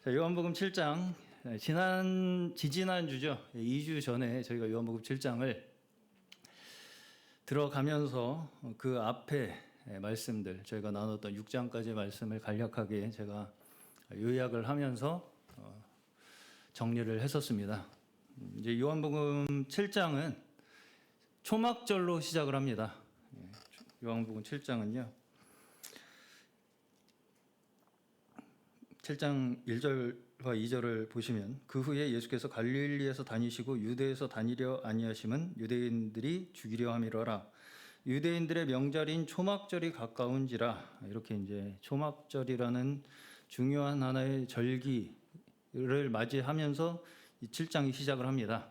자, 요한복음 7장 지지난 주죠. 2주 전에 저희가 요한복음 7장을 들어가면서 그 앞에 말씀들 저희가 나눴던 6장까지의 말씀을 간략하게 제가 요약을 하면서 정리를 했었습니다. 이제 요한복음 7장은 초막절로 시작을 합니다. 요한복음 7장은요. 7장 1절과 2절을 보시면 그 후에 예수께서 갈릴리에서 다니시고 유대에서 다니려 아니하심은 유대인들이 죽이려 함이로라. 유대인들의 명절인 초막절이 가까운지라. 이렇게 이제 초막절이라는 중요한 하나의 절기를 맞이하면서 이 7장이 시작을 합니다.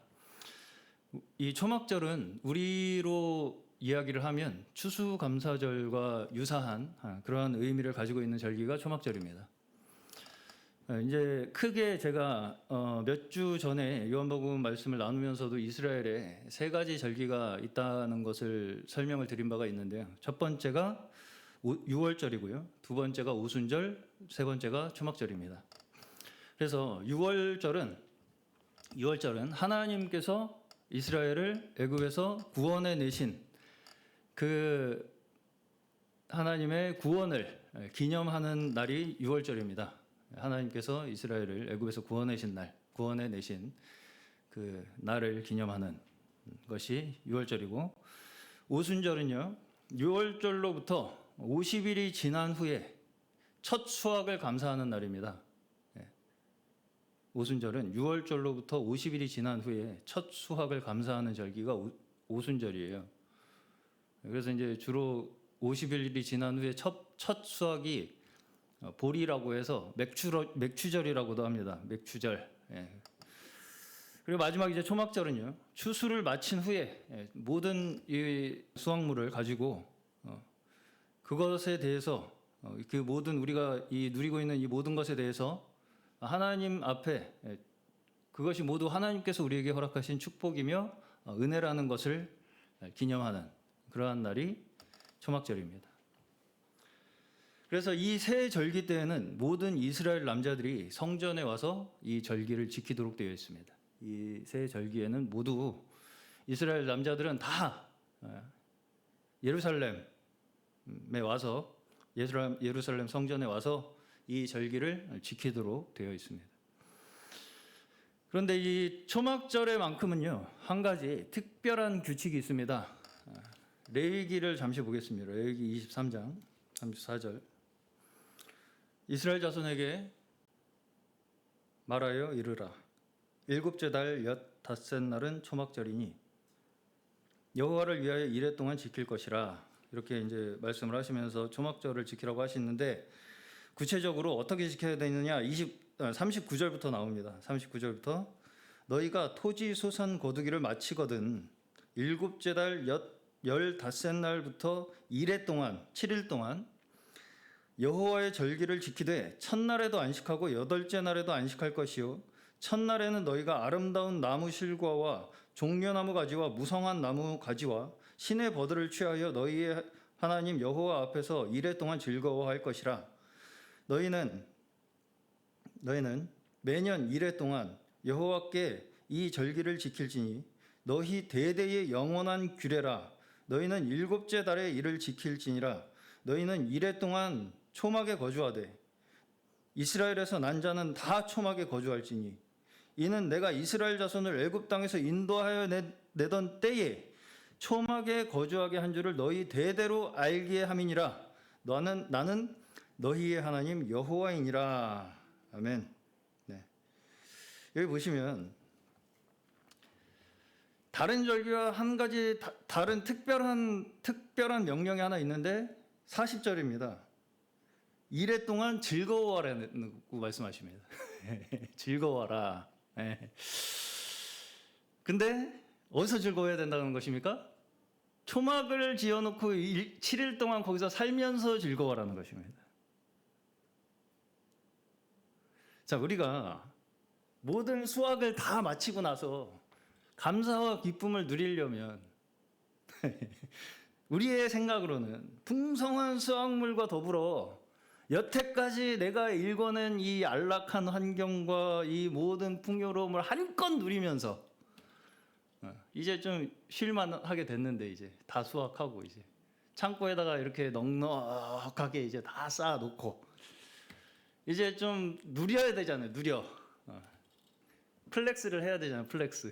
이 초막절은 우리로 이야기를 하면 추수감사절과 유사한 그러한 의미를 가지고 있는 절기가 초막절입니다. 이제 크게 제가 몇 주 전에 요한복음 말씀을 나누면서도 이스라엘에 세 가지 절기가 있다는 것을 설명을 드린 바가 있는데요. 첫 번째가 유월절이고요. 두 번째가 오순절, 세 번째가 초막절입니다. 그래서 유월절은 하나님께서 이스라엘을 애굽에서 구원해 내신 그 하나님의 구원을 기념하는 날이 유월절입니다. 하나님께서 이스라엘을 애굽에서 구원해 내신 그 날을 기념하는 것이 유월절이고, 오순절은요 6월절로부터 50일이 지난 후에 첫 수확을 감사하는 날입니다. 오순절은 6월절로부터 50일이 지난 후에 첫 수확을 감사하는 절기가 오순절이에요. 그래서 이제 주로 50일이 지난 후에 첫 수확이 보리라고 해서 맥추절이라고도 합니다. 맥추절. 그리고 마지막 이제 초막절은요. 추수를 마친 후에 모든 이 수확물을 가지고 그것에 대해서 그 모든 우리가 누리고 있는 이 모든 것에 대해서 하나님 앞에 그것이 모두 하나님께서 우리에게 허락하신 축복이며 은혜라는 것을 기념하는 그러한 날이 초막절입니다. 그래서 이 세 절기 때에는 모든 이스라엘 남자들이 성전에 와서 이 절기를 지키도록 되어 있습니다. 이 세 절기에는 모두 이스라엘 남자들은 다 예루살렘에 와서 예루살렘 성전에 와서 이 절기를 지키도록 되어 있습니다. 그런데 이 초막절에만큼은요 한 가지 특별한 규칙이 있습니다. 레위기를 잠시 보겠습니다. 레위기 23장 34절. 이스라엘 자손에게 말하여 이르라. 일곱째 달 엿닷새 날은 초막절이니 여호와를 위하여 이레 동안 지킬 것이라. 이렇게 이제 말씀을 하시면서 초막절을 지키라고 하시는데 구체적으로 어떻게 지켜야 되느냐 39절부터 나옵니다. 39절부터 너희가 토지 소산 거두기를 마치거든 일곱째 달 열닷새 날부터 이레 동안 7일 동안 여호와의 절기를 지키되 첫날에도 안식하고 여덟째 날에도 안식할 것이요 첫날에는 너희가 아름다운 나무 실과와 종려나무 가지와 무성한 나무 가지와 신의 버들을 취하여 너희의 하나님 여호와 앞에서 이레 동안 즐거워할 것이라. 너희는 매년 이레 동안 여호와께 이 절기를 지킬지니 너희 대대의 영원한 규례라. 너희는 일곱째 달에 이를 지킬지니라. 너희는 이레 동안 초막에 거주하되 이스라엘에서 난 자는 다 초막에 거주할지니 이는 내가 이스라엘 자손을 애굽 땅에서 인도하여 내던 때에 초막에 거주하게 한 줄을 너희 대대로 알게 함이니라. 나는 너희의 하나님 여호와이니라. 아멘. 네. 여기 보시면 다른 절기와 한 가지 다른 특별한 명령이 하나 있는데 40절입니다. 이레 동안 즐거워하라고 말씀하십니다. 즐거워하라. 근데 어디서 즐거워해야 된다는 것입니까? 초막을 지어놓고 7일 동안 거기서 살면서 즐거워하라는 것입니다. 자, 우리가 모든 수확을 다 마치고 나서 감사와 기쁨을 누리려면 우리의 생각으로는 풍성한 수확물과 더불어 여태까지 내가 일궈낸 이 안락한 환경과 이 모든 풍요로움을 한껏 누리면서 이제 좀 쉴만하게 됐는데 이제 다 수확하고 이제 창고에다가 이렇게 넉넉하게 이제 다 쌓아놓고 이제 좀 누려야 되잖아요. 누려. 플렉스를 해야 되잖아요. 플렉스.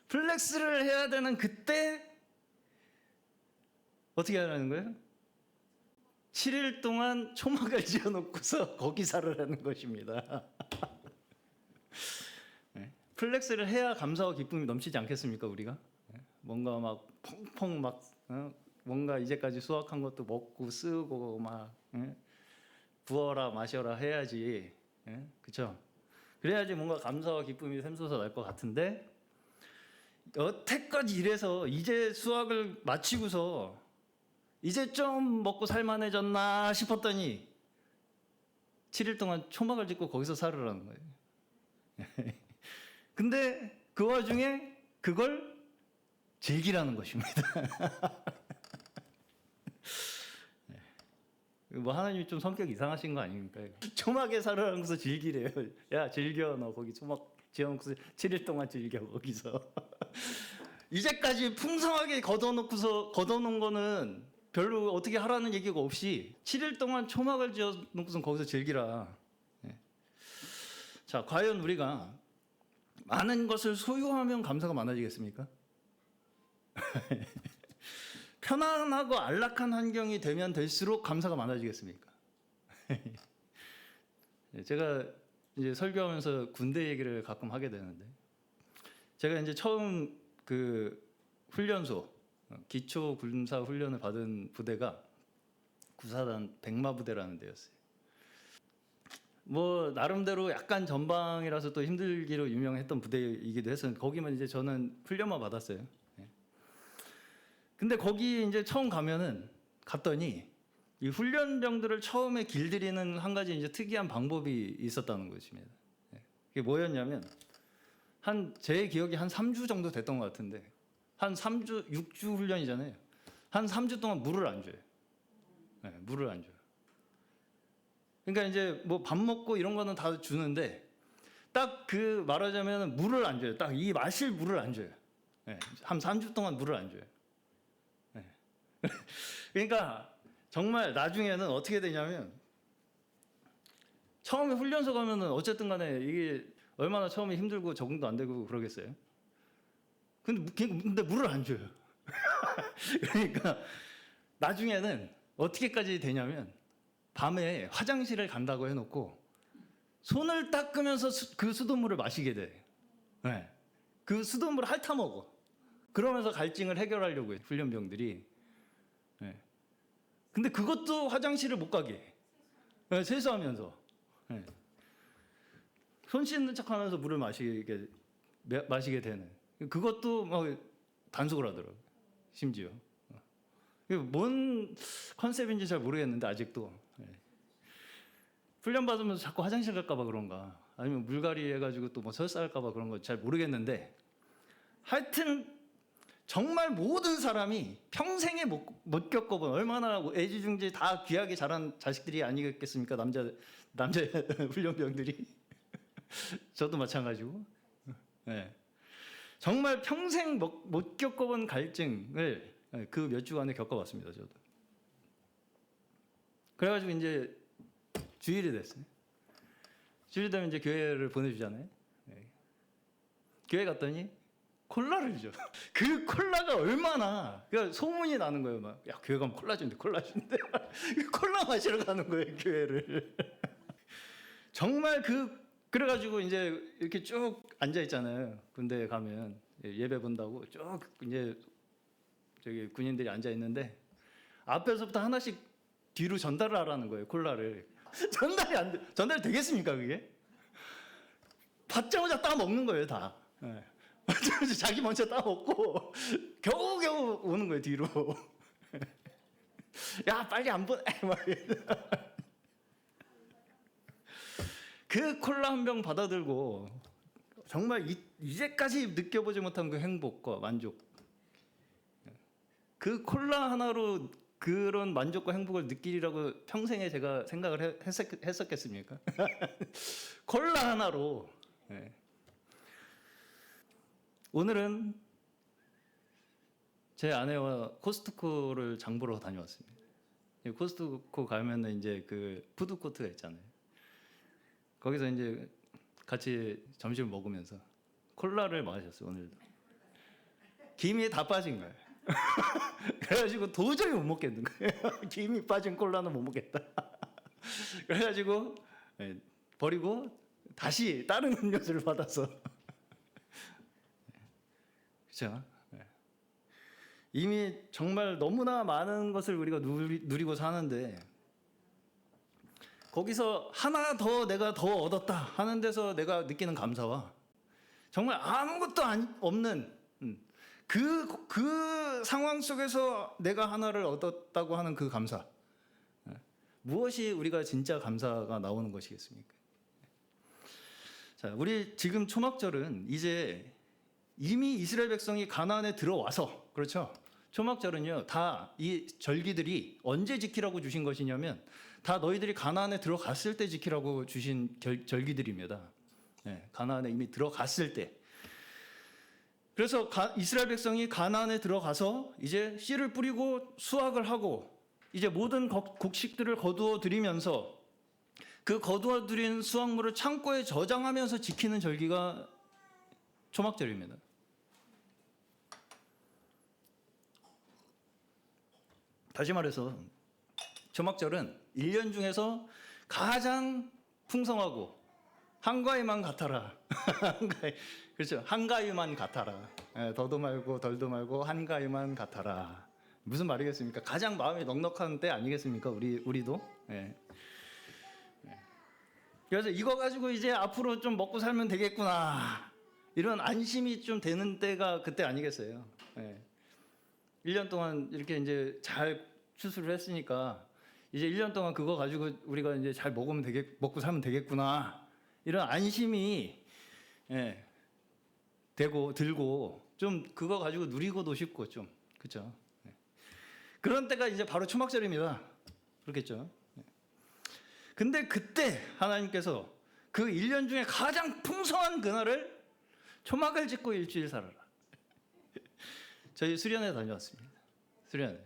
플렉스를 해야 되는 그때 어떻게 하라는 거예요? 7일 동안 초막을 지어놓고서 거기 살으라는 것입니다. 플렉스를 해야 감사와 기쁨이 넘치지 않겠습니까, 우리가? 뭔가 막 펑펑 막 뭔가 이제까지 수확한 것도 먹고 쓰고 막 부어라 마셔라 해야지, 그렇죠? 그래야지 뭔가 감사와 기쁨이 샘솟아 날 것 같은데 여태까지 이래서 이제 수확을 마치고서 이제 좀 먹고 살만해졌나 싶었더니 7일 동안 초막을 짓고 거기서 살으라는 거예요. 근데 그 와중에 그걸 즐기라는 것입니다. 뭐 하나님이 좀 성격이 이상하신 거 아닙니까? 초막에 살으라는 것을 즐기래요. 야 즐겨 너 거기 초막 지어놓고서 7일 동안 즐겨 거기서. 이제까지 풍성하게 걷어놓은 거는 별로 어떻게 하라는 얘기가 없이 7일 동안 초막을 지어놓고서 거기서 즐기라. 자, 과연 우리가 많은 것을 소유하면 감사가 많아지겠습니까? 편안하고 안락한 환경이 되면 될수록 감사가 많아지겠습니까? 제가 이제 설교하면서 군대 얘기를 가끔 하게 되는데, 제가 이제 처음 그 훈련소 기초 군사 훈련을 받은 부대가 구사단 백마부대라는 데였어요. 뭐 나름대로 약간 전방이라서 또 힘들기로 유명했던 부대이기도 해서 거기만 이제 저는 훈련만 받았어요. 근데 거기 이제 처음 갔더니 이 훈련병들을 처음에 길들이는 한 가지 이제 특이한 방법이 있었다는 것입니다. 그게 뭐였냐면 제 기억이 한 3주 정도 됐던 것 같은데 한 3주 6주 훈련이잖아요. 한 3주 동안 물을 안 줘요. 물을 안 줘요. 그러니까 이제 뭐 밥 먹고 이런 거는 다 주는데 딱 그 말하자면 물을 안 줘요. 딱 이 마실 물을 안 줘요. 한 3주 동안 물을 안 줘요. 그러니까 정말 나중에는 어떻게 되냐면 처음에 훈련소 가면은 어쨌든 간에 이게 얼마나 처음에 힘들고 적응도 안 되고 그러겠어요. 근데 물을 안 줘요. 그러니까 나중에는 어떻게까지 되냐면 밤에 화장실을 간다고 해놓고 손을 닦으면서 그 수돗물을 마시게 돼. 그 수돗물을 핥아먹어. 그러면서 갈증을 해결하려고 해, 훈련병들이. 근데 그것도 화장실을 못 가게 해. 세수하면서. 손 씻는 척하면서 물을 마시게 되는. 그것도 막 단속을 하더라고요. 심지어. 뭔 컨셉인지 잘 모르겠는데 아직도. 훈련 받으면서 자꾸 화장실 갈까봐 그런가, 아니면 물갈이 해가지고 또 뭐 설사할까봐 그런 거 잘 모르겠는데, 하여튼 정말 모든 사람이 평생에 못 겪어본 얼마나 애지중지 다 귀하게 자란 자식들이 아니겠겠습니까? 남자 훈련병들이. 저도 마찬가지고. 정말 평생 못 겪어본 갈증을 그 몇 주간에 겪어봤습니다. 저도. 그래가지고 이제 주일이 됐어요. 주일 되면 이제 교회를 보내주잖아요. 교회 갔더니 콜라를 줘. 그 콜라가 얼마나, 그러니까 소문이 나는 거예요. 막, 야, 교회 가면 콜라 준대. 콜라 마시러 가는 거예요, 교회를. 정말 그래가지고 이제 이렇게 쭉 앉아 있잖아요. 군대에 가면 예배 본다고 쭉 이제 저기 군인들이 앉아 있는데 앞에서부터 하나씩 뒤로 전달을 하라는 거예요, 콜라를. 전달이 되겠습니까, 그게? 받자마자 따 먹는 거예요, 다. 자기 먼저 따 먹고 겨우겨우 오는 거예요, 뒤로. 야, 빨리 안 보내. 그 콜라 한 병 받아들고 정말 이제까지 느껴보지 못한 그 행복과 만족, 그 콜라 하나로 그런 만족과 행복을 느끼리라고 평생에 제가 생각을 했었겠습니까? 콜라 하나로. 예. 오늘은 제 아내와 코스트코를 장 보러 다녀왔습니다. 코스트코 가면은 이제 그 푸드코트가 있잖아요. 거기서 이제 같이 점심을 먹으면서 콜라를 마셨어요. 오늘도 김이 다 빠진 거예요. 그래가지고 도저히 못 먹겠는 거예요. 김이 빠진 콜라는 못 먹겠다. 그래가지고 버리고 다시 다른 음료수를 받아서. 그렇죠? 이미 정말 너무나 많은 것을 우리가 누리고 사는데 거기서 하나 더 내가 더 얻었다 하는 데서 내가 느끼는 감사와 정말 아무것도 없는 그 상황 속에서 내가 하나를 얻었다고 하는 그 감사, 무엇이 우리가 진짜 감사가 나오는 것이겠습니까? 자, 우리 지금 초막절은 이제 이미 이스라엘 백성이 가나안에 들어와서, 그렇죠? 초막절은요, 다 이 절기들이 언제 지키라고 주신 것이냐면 다 너희들이 가나안에 들어갔을 때 지키라고 주신 절기들입니다. 가나안에 이미 들어갔을 때. 그래서 이스라엘 백성이 가나안에 들어가서 이제 씨를 뿌리고 수확을 하고 이제 모든 곡식들을 거두어 들이면서 그 거두어 들인 수확물을 창고에 저장하면서 지키는 절기가 초막절입니다. 다시 말해서 초막절은 1년 중에서 가장 풍성하고 한가위만 같아라. 그렇죠. 한가위만 같아라. 더도 말고 덜도 말고 한가위만 같아라. 무슨 말이겠습니까? 가장 마음이 넉넉한 때 아니겠습니까? 우리도. 그래서 이거 가지고 이제 앞으로 좀 먹고 살면 되겠구나. 이런 안심이 좀 되는 때가 그때 아니겠어요? 1년 동안 이렇게 이제 잘 추수를 했으니까 이제 1년 동안 그거 가지고 우리가 이제 잘 먹고 살면 되겠구나. 이런 안심이 되고 들고 좀 그거 가지고 누리고도 싶고 좀 그렇죠. 그런 때가 이제 바로 초막절입니다. 그렇겠죠. 근데 그때 하나님께서 그 1년 중에 가장 풍성한 그날을 초막을 짓고 일주일 살아라. 저희 수련회 다녀왔습니다. 수련회.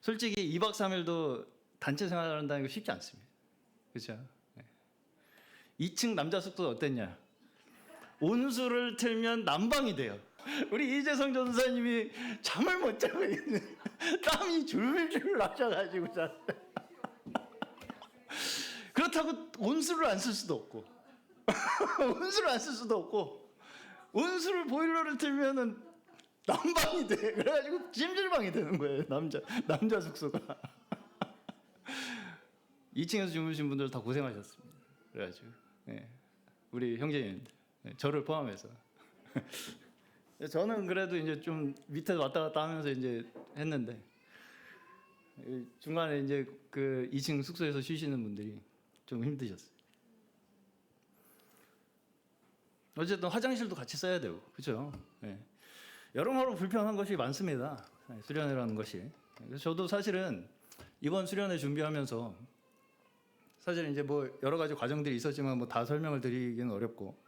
솔직히 2박 3일도 단체 생활한다는 게 쉽지 않습니다. 그렇죠? 2층 남자 숙소 어땠냐? 온수를 틀면 난방이 돼요. 우리 이재성 전사님이 잠을 못 자고 있는 땀이 줄줄 나셔가지고 그렇다고 온수를 안 쓸 수도 없고 온수를 안 쓸 수도 없고 온수를 보일러를 틀면은 난방이 돼. 그래가지고 찜질방이 되는 거예요. 남자 숙소가. 2층에서 주무신 분들 다 고생하셨습니다. 그래가지고 우리 형제님들 저를 포함해서 저는 그래도 이제 좀 밑에 왔다 갔다 하면서 이제 했는데 중간에 이제 그 2층 숙소에서 쉬시는 분들이 좀 힘드셨어요. 어쨌든 화장실도 같이 써야 되고 그렇죠. 여러모로 불편한 것이 많습니다. 수련회라는 것이. 그래서 저도 사실은 이번 수련회 준비하면서 사실 이제 뭐 여러 가지 과정들이 있었지만 뭐 다 설명을 드리기는 어렵고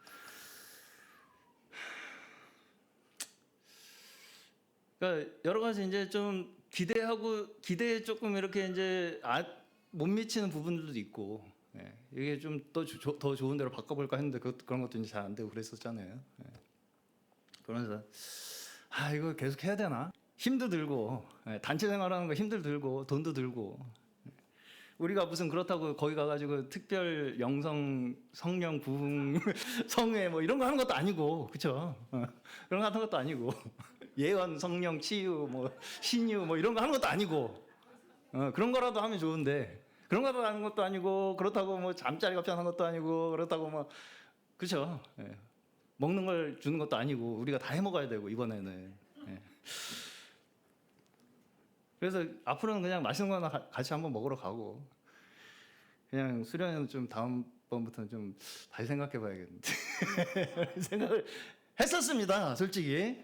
그러니까 여러 가지 이제 좀 기대에 조금 이렇게 이제 못 미치는 부분들도 있고 이게 좀 더 좋은 데로 바꿔볼까 했는데 그런 것도 이제 잘 안 되고 그랬었잖아요. 그러면서 이거 계속 해야 되나? 힘도 들고 단체 생활하는 거 힘도 들고 돈도 들고 우리가 무슨 그렇다고 거기 가가지고 특별 영성 성령 부흥 성회 뭐 이런 거 하는 것도 아니고 그렇죠? 그런 거 하는 것도 아니고 예언 성령 치유 뭐 신유 뭐 이런 거 하는 것도 아니고 그런 거라도 하면 좋은데 그런 거라도 하는 것도 아니고 그렇다고 뭐 잠자리가 편한 것도 아니고 그렇다고 뭐 그렇죠? 먹는 걸 주는 것도 아니고 우리가 다 해 먹어야 되고 이번에는 그래서 앞으로는 그냥 맛있는 거나 같이 한번 먹으러 가고 그냥 수련회는 좀 다음번부터는 좀 다시 생각해 봐야겠는데 생각을 했었습니다 솔직히.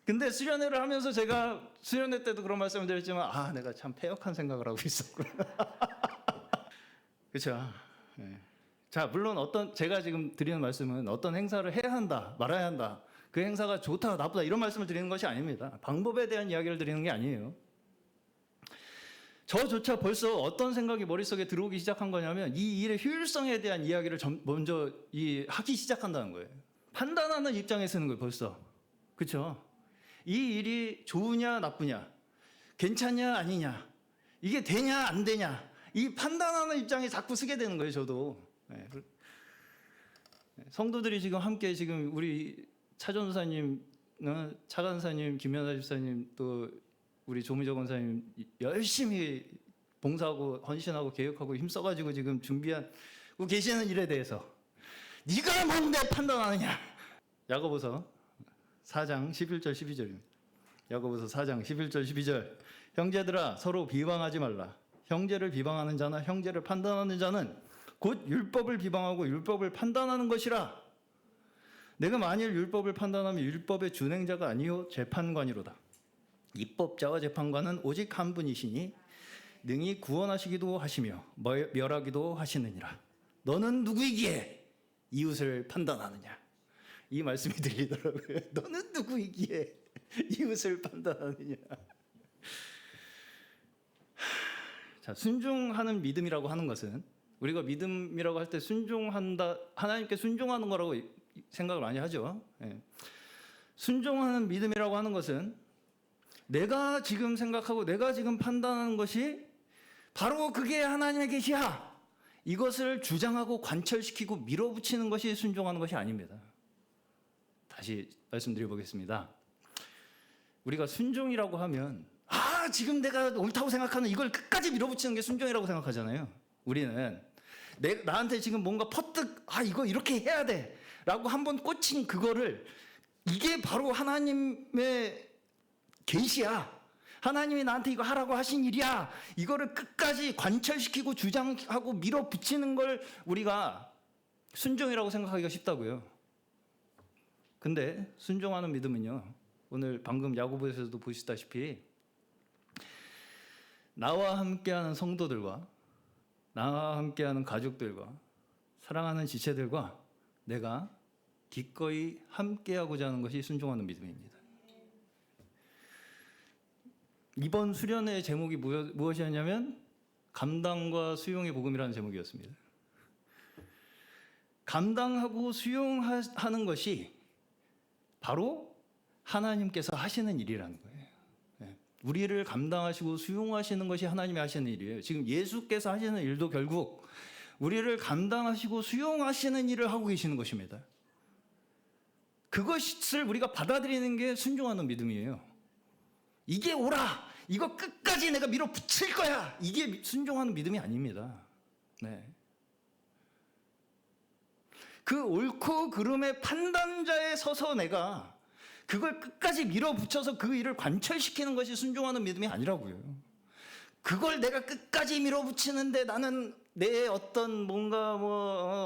근데 수련회를 하면서 제가 수련회 때도 그런 말씀을 드렸지만 내가 참 패역한 생각을 하고 있었구나. 그렇죠. 네. 자, 물론 제가 지금 드리는 말씀은 어떤 행사를 해야 한다, 말아야 한다, 그 행사가 좋다, 나쁘다 이런 말씀을 드리는 것이 아닙니다. 방법에 대한 이야기를 드리는 게 아니에요. 저조차 벌써 어떤 생각이 머릿속에 들어오기 시작한 거냐면 이 일의 효율성에 대한 이야기를 먼저 하기 시작한다는 거예요. 판단하는 입장에 서는 거예요, 벌써. 그렇죠? 이 일이 좋으냐 나쁘냐, 괜찮냐 아니냐, 이게 되냐 안 되냐, 이 판단하는 입장에 자꾸 쓰게 되는 거예요, 저도. 네. 성도들이 지금 함께 지금 우리 차 전사님, 차 간사님, 김연아 집사님, 또 우리 조무정 권사님 열심히 봉사하고 헌신하고 개혁하고 힘써가지고 지금 준비하고 계시는 일에 대해서 네가 뭔데 판단하느냐. 야고보서 4장 11절 12절입니다. 야고보서 4장 11절 12절. 형제들아 서로 비방하지 말라. 형제를 비방하는 자나 형제를 판단하는 자는 곧 율법을 비방하고 율법을 판단하는 것이라. 내가 만일 율법을 판단하면 율법의 준행자가 아니요 재판관이로다. 입법자와 재판관은 오직 한 분이시니 능히 구원하시기도 하시며 멸하기도 하시느니라. 너는 누구이기에 이웃을 판단하느냐. 이 말씀이 들리더라고요. 너는 누구이기에 이웃을 판단하느냐. 자, 순종하는 믿음이라고 하는 것은 우리가 믿음이라고 할 때 순종한다, 하나님께 순종하는 거라고 생각을 많이 하죠. 예. 순종하는 믿음이라고 하는 것은 내가 지금 생각하고 내가 지금 판단하는 것이 바로 그게 하나님의 계시야, 이것을 주장하고 관철시키고 밀어붙이는 것이 순종하는 것이 아닙니다. 다시 말씀드려 보겠습니다. 우리가 순종이라고 하면 지금 내가 옳다고 생각하는 이걸 끝까지 밀어붙이는 게 순종이라고 생각하잖아요. 우리는 나한테 지금 뭔가 퍼뜩 이거 이렇게 해야 돼 라고 한번 꽂힌 그거를 이게 바로 하나님의 계시야, 하나님이 나한테 이거 하라고 하신 일이야, 이거를 끝까지 관철시키고 주장하고 밀어붙이는 걸 우리가 순종이라고 생각하기가 쉽다고요. 근데 순종하는 믿음은요, 오늘 방금 야고보에서도 보시다시피 나와 함께하는 성도들과 나와 함께하는 가족들과 사랑하는 지체들과 내가 기꺼이 함께하고자 하는 것이 순종하는 믿음입니다. 이번 수련회의 제목이 무엇이었냐면 감당과 수용의 복음이라는 제목이었습니다. 감당하고 수용하는 것이 바로 하나님께서 하시는 일이라는 거예요. 우리를 감당하시고 수용하시는 것이 하나님이 하시는 일이에요. 지금 예수께서 하시는 일도 결국 우리를 감당하시고 수용하시는 일을 하고 계시는 것입니다. 그것을 우리가 받아들이는 게 순종하는 믿음이에요. 이게 옳아, 이거 끝까지 내가 밀어붙일 거야, 이게 순종하는 믿음이 아닙니다. 네. 그 옳고 그름의 판단자에 서서 내가 그걸 끝까지 밀어붙여서 그 일을 관철시키는 것이 순종하는 믿음이 아니라고요. 그걸 내가 끝까지 밀어붙이는데 나는 내 어떤 뭔가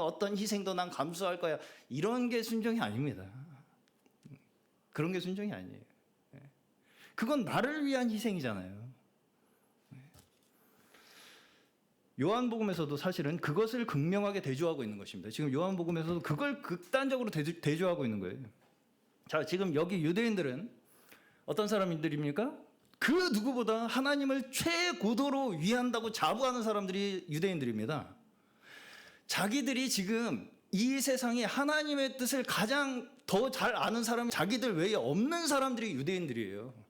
어떤 희생도 난 감수할 거야, 이런 게 순종이 아닙니다. 그런 게 순종이 아니에요. 그건 나를 위한 희생이잖아요. 요한복음에서도 사실은 그것을 극명하게 대조하고 있는 것입니다. 지금 요한복음에서도 그걸 극단적으로 대조하고 있는 거예요. 자, 지금 여기 유대인들은 어떤 사람들입니까? 그 누구보다 하나님을 최고도로 위한다고 자부하는 사람들이 유대인들입니다. 자기들이 지금 이 세상에 하나님의 뜻을 가장 더 잘 아는 사람이 자기들 외에 없는 사람들이 유대인들이에요.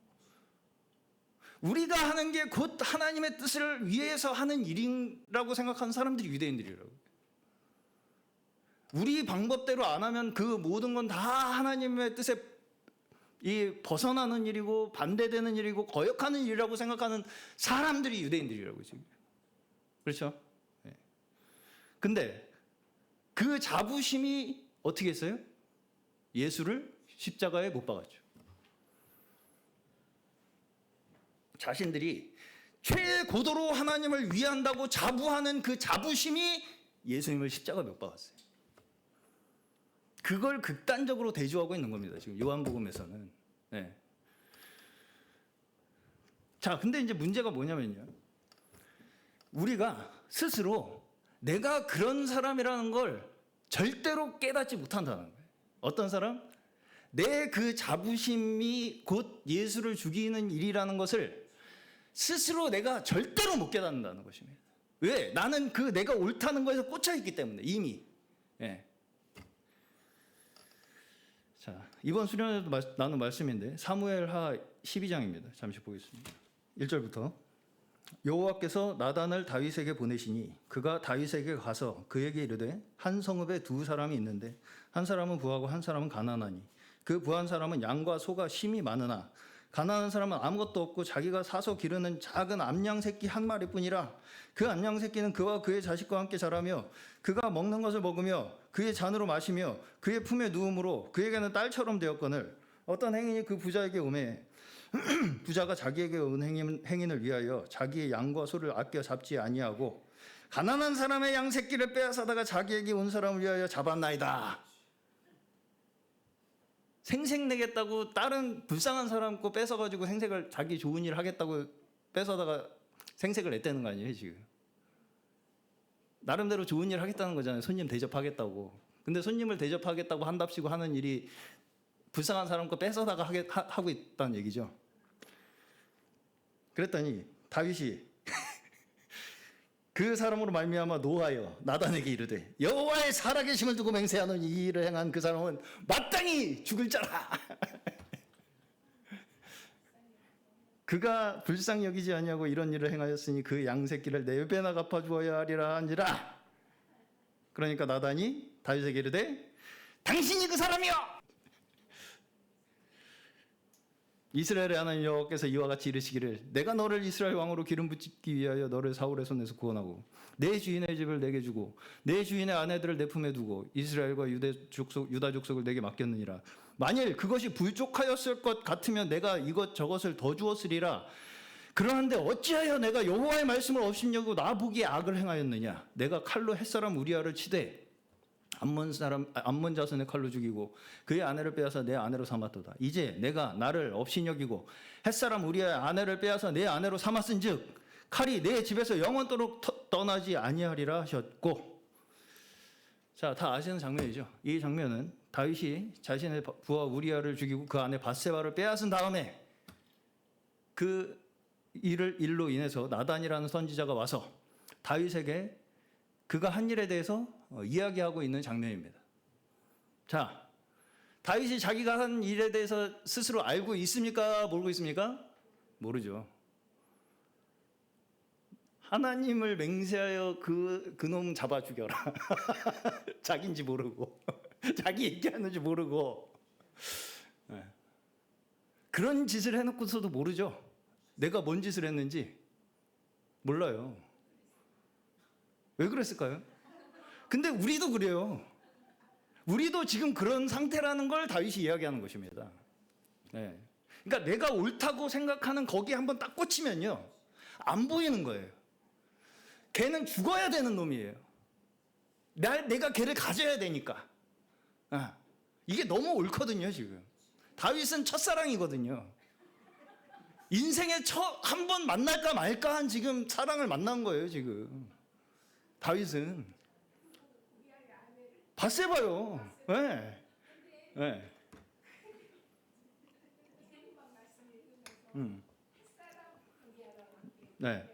우리가 하는 게 곧 하나님의 뜻을 위해서 하는 일이라고 생각하는 사람들이 유대인들이라고. 우리 방법대로 안 하면 그 모든 건 다 하나님의 뜻에 벗어나는 일이고 반대되는 일이고 거역하는 일이라고 생각하는 사람들이 유대인들이라고 지금. 그렇죠? 네. 근데 그 자부심이 어떻게 했어요? 예수를 십자가에 못 박았죠. 자신들이 최고도로 하나님을 위한다고 자부하는 그 자부심이 예수님을 십자가에 못 박았어요. 그걸 극단적으로 대조하고 있는 겁니다. 지금 요한복음에서는. 네. 자, 근데 이제 문제가 뭐냐면요. 우리가 스스로 내가 그런 사람이라는 걸 절대로 깨닫지 못한다는 거예요. 어떤 사람? 내 그 자부심이 곧 예수를 죽이는 일이라는 것을 스스로 내가 절대로 못 깨닫는다는 것입니다. 왜? 나는 그 내가 옳다는 거에서 꽂혀 있기 때문에 이미. 예. 자, 이번 수련회도 나눈 말씀인데 사무엘하 12장입니다. 잠시 보겠습니다. 1절부터 여호와께서 나단을 다윗에게 보내시니 그가 다윗에게 가서 그에게 이르되 한 성읍에 두 사람이 있는데 한 사람은 부하고 한 사람은 가난하니 그 부한 사람은 양과 소가 심히 많으나 가난한 사람은 아무것도 없고 자기가 사서 기르는 작은 암양 새끼 한 마리뿐이라. 그 암양 새끼는 그와 그의 자식과 함께 자라며 그가 먹는 것을 먹으며 그의 잔으로 마시며 그의 품에 누움으로 그에게는 딸처럼 되었거늘 어떤 행인이 그 부자에게 오매 부자가 자기에게 온 행인을 위하여 자기의 양과 소를 아껴 잡지 아니하고 가난한 사람의 양 새끼를 빼앗아다가 자기에게 온 사람을 위하여 잡았나이다. 생색내겠다고 다른 불쌍한 사람 거 뺏어가지고 생색을 자기 좋은 일 하겠다고 뺏어다가 생색을 냈다는 거 아니에요 지금. 나름대로 좋은 일 하겠다는 거잖아요. 손님 대접하겠다고. 근데 손님을 대접하겠다고 한답시고 하는 일이 불쌍한 사람 거 뺏어다가 하고 있다는 얘기죠. 그랬더니 다윗이 그 사람으로 말미암아 노하여 나단에게 이르되 여호와의 살아계심을 두고 맹세하는 이 일을 행한 그 사람은 마땅히 죽을 자라. 그가 불쌍히 여기지 아니하고 이런 일을 행하였으니 그 양새끼를 네 배나 갚아 주어야 하리라 하니라. 그러니까 나단이 다윗에게 이르되 당신이 그 사람이여. 이스라엘의 하나님 여호와께서 이와 같이 이르시기를 내가 너를 이스라엘 왕으로 기름 붓기 위하여 너를 사울의 손에서 구원하고 내 주인의 집을 내게 주고 내 주인의 아내들을 내 품에 두고 이스라엘과 유다 족속을 내게 맡겼느니라. 만일 그것이 부족하였을 것 같으면 내가 이것 저것을 더 주었으리라. 그러한데 어찌하여 내가 여호와의 말씀을 업신여기고 나 보기에 악을 행하였느냐. 내가 칼로 햇사람 우리아를 치되 암몬 자손의 칼로 죽이고 그의 아내를 빼앗아 내 아내로 삼았도다. 이제 내가 나를 업신여기고 햇사람 우리아의 아내를 빼앗아 내 아내로 삼았은즉 칼이 내 집에서 영원토록 떠나지 아니하리라 하셨고. 자, 다 아시는 장면이죠. 이 장면은 다윗이 자신의 부하 우리아를 죽이고 그 아내 밧세바를 빼앗은 다음에 그 일로 인해서 나단이라는 선지자가 와서 다윗에게 그가 한 일에 대해서 이야기하고 있는 장면입니다. 자, 다윗이 자기가 한 일에 대해서 스스로 알고 있습니까? 모르고 있습니까? 모르죠. 하나님을 맹세하여 그놈 잡아 죽여라. 자기인지 모르고 자기 얘기하는지 모르고 그런 짓을 해놓고서도 모르죠. 내가 뭔 짓을 했는지 몰라요. 왜 그랬을까요? 근데 우리도 그래요. 우리도 지금 그런 상태라는 걸 다윗이 이야기하는 것입니다. 네. 그러니까 내가 옳다고 생각하는 거기에 한번 딱 꽂히면요, 안 보이는 거예요. 걔는 죽어야 되는 놈이에요. 내가 걔를 가져야 되니까. 이게 너무 옳거든요, 지금. 다윗은 첫사랑이거든요. 인생에 한 번 만날까 말까 한 지금 사랑을 만난 거예요, 지금. 다윗은. 밧세바요. 네. 네. 네.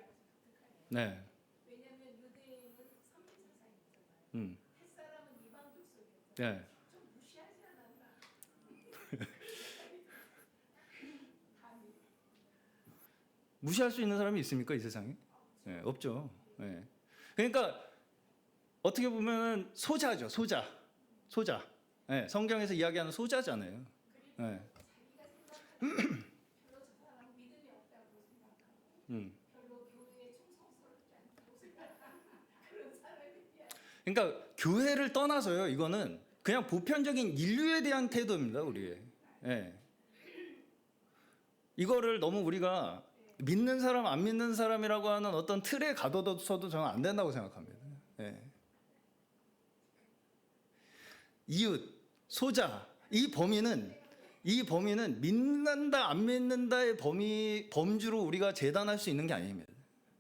네. 왜냐면 유대인은 선민사상이 있잖아요. 햇사람은 이방 족속이었잖아요. 네. 좀 무시하지 않았나? 무시할 수 있는 사람이 있습니까, 이 세상에? 네, 없죠. 네. 그러니까 어떻게 보면 소자죠, 소자. 네, 성경에서 이야기하는 소자잖아요. 네. 별로 저 사람 믿음이 없다고 생각하고 별로 교회에 충성스럽지 않다고 생각하는 그런 사람이야. 그러니까 교회를 떠나서요, 이거는 그냥 보편적인 인류에 대한 태도입니다, 우리의. 네. 이거를 너무 우리가 믿는 사람, 안 믿는 사람이라고 하는 어떤 틀에 가둬둬서도 저는 안 된다고 생각합니다. 네. 이웃, 소자, 이 범위는 이 범위는 믿는다 안 믿는다의 범주로 우리가 재단할 수 있는 게 아닙니다.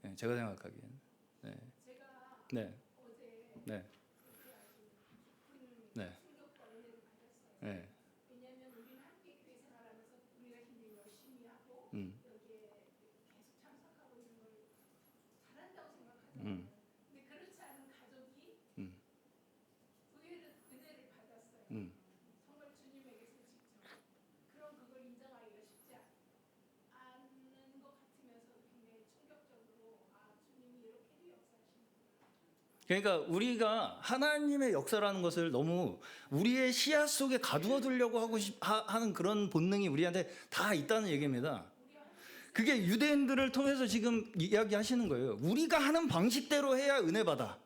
네, 제가 생각하기에는. 네. 제가 네. 어제 네. 그렇게 아주 깊은 네. 충격과 은혜를 받았어요. 네. 왜냐하면 우리는 함께 교회 생활하면서 우리가 굉장히 열심히 하고 음. 여기에 계속 참석하고 있는 걸 잘한다고 생각하잖아요. 음. 근데 그렇지 않은 가족이 음. 은혜를 받았어요. 음. 정말 주님에게서 직접. 그럼 그걸 인정하기가 쉽지 않은 것 같으면서도 굉장히 충격적으로 아 주님이 이렇게도 역사하시는구나. 그러니까 우리가 하나님의 역사라는 것을 너무 우리의 시야 속에 가두어 두려고 하는 그런 본능이 우리한테 다 있다는 얘기입니다. 그게 유대인들을 통해서 지금 이야기하시는 거예요. 우리가 하는 방식대로 해야 은혜 받아.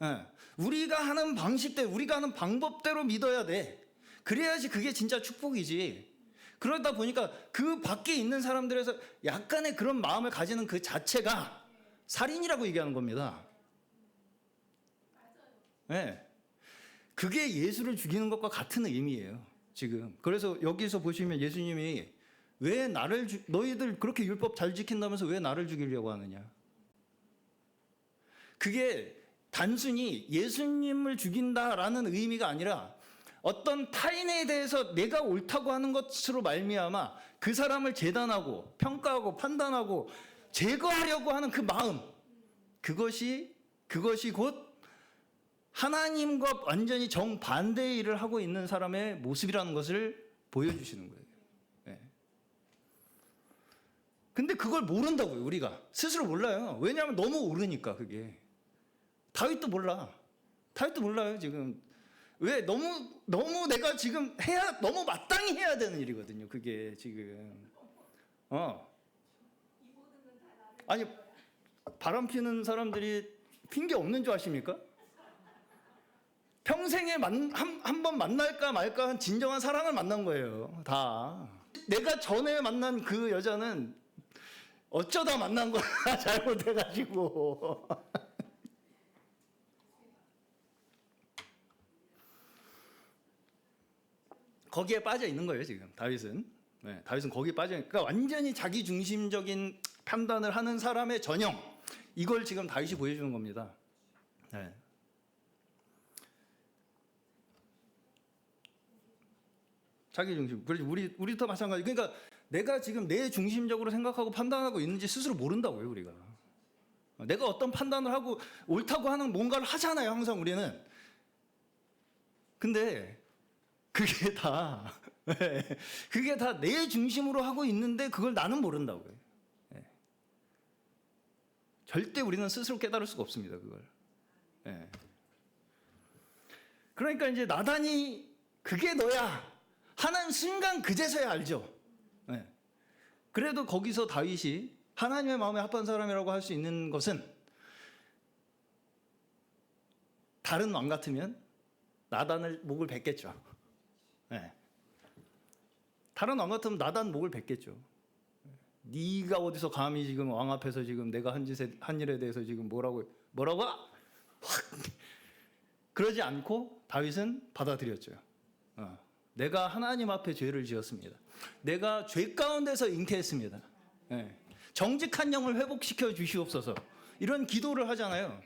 예. 우리가 하는 방식대로, 우리가 하는 방법대로 믿어야 돼. 그래야지 그게 진짜 축복이지. 그러다 보니까 그 밖에 있는 사람들에서 약간의 그런 마음을 가지는 그 자체가 살인이라고 얘기하는 겁니다. 예. 그게 예수를 죽이는 것과 같은 의미예요. 지금. 그래서 여기서 보시면 예수님이 왜 너희들 그렇게 율법 잘 지킨다면서 왜 나를 죽이려고 하느냐. 그게 단순히 예수님을 죽인다라는 의미가 아니라 어떤 타인에 대해서 내가 옳다고 하는 것으로 말미암아 그 사람을 재단하고 평가하고 판단하고 제거하려고 하는 그 마음, 그것이 곧 하나님과 완전히 정반대의 일을 하고 있는 사람의 모습이라는 것을 보여주시는 거예요. 네. 근데 그걸 모른다고요, 우리가. 스스로 몰라요. 왜냐하면 너무 오르니까, 그게. 다윗도 몰라요, 지금. 왜? 너무 내가 지금 너무 마땅히 해야 되는 일이거든요, 그게 지금. 아니, 바람 피는 사람들이 핑계 없는 줄 아십니까? 평생에 한 번 만날까 말까 한 진정한 사랑을 만난 거예요. 다. 내가 전에 만난 그 여자는 어쩌다 만난 거야. 잘못해가지고. 거기에 빠져 있는 거예요, 지금. 다윗은. 네, 다윗은 거기에 빠져 있으니까 그러니까 완전히 자기 중심적인 판단을 하는 사람의 전형. 이걸 지금 다윗이 보여주는 겁니다. 네. 자기 중심. 그렇지. 우리도 마찬가지. 그러니까 내가 지금 내 중심적으로 생각하고 판단하고 있는지 스스로 모른다고요, 우리가. 내가 어떤 판단을 하고 옳다고 하는 뭔가를 하잖아요, 항상 우리는. 근데 그게 다 내 중심으로 하고 있는데 그걸 나는 모른다고요. 절대 우리는 스스로 깨달을 수가 없습니다, 그걸. 그러니까 이제 나단이 그게 너야 하는 순간 그제서야 알죠. 그래도 거기서 다윗이 하나님의 마음에 합한 사람이라고 할 수 있는 것은 다른 왕 같으면 나단을 목을 뱉겠죠. 다른 왕 같으면 나단 목을 뱉겠죠. 네가 어디서 감히 지금 왕 앞에서 지금 내가 한 일에 대해서 지금 뭐라고 확 그러지 않고 다윗은 받아들였죠. 내가 하나님 앞에 죄를 지었습니다. 내가 죄 가운데서 잉태했습니다. 정직한 영을 회복시켜 주시옵소서. 이런 기도를 하잖아요.